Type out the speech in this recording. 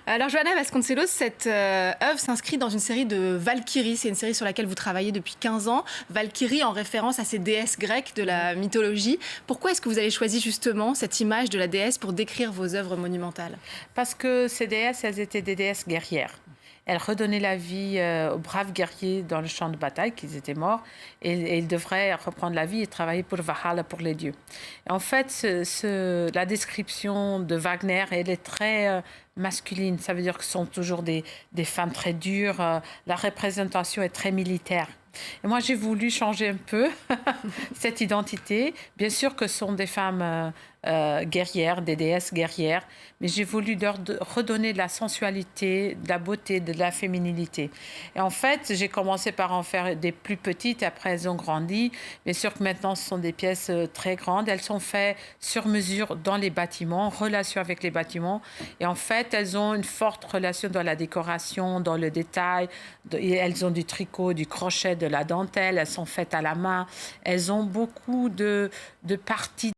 Alors, Johanna Vasconcelos, cette œuvre s'inscrit dans une série de Valkyries. C'est une série sur laquelle vous travaillez depuis 15 ans. Valkyries en référence à ces déesses grecques de la mythologie. Pourquoi est-ce que vous avez choisi justement cette image de la déesse pour décrire vos œuvres monumentales? Parce que ces déesses, elles étaient des déesses guerrières. Elles redonnaient la vie aux braves guerriers dans le champ de bataille, qu'ils étaient morts, et ils devraient reprendre la vie et travailler pour Valhalla, pour les dieux. Et en fait, la description de Wagner, elle est très masculine. Ça veut dire que ce sont toujours des femmes très dures. La représentation est très militaire. Et moi, j'ai voulu changer un peu cette identité. Bien sûr que ce sont des femmes guerrières, des déesses guerrières, mais j'ai voulu leur redonner de la sensualité, de la beauté, de la féminilité. Et en fait, j'ai commencé par en faire des plus petites, après elles ont grandi. Bien sûr que maintenant, ce sont des pièces très grandes. Elles sont faites sur mesure dans les bâtiments, en relation avec les bâtiments. Et en fait, elles ont une forte relation dans la décoration, dans le détail. Elles ont du tricot, du crochet, de la dentelle. Elles sont faites à la main. Elles ont beaucoup de parties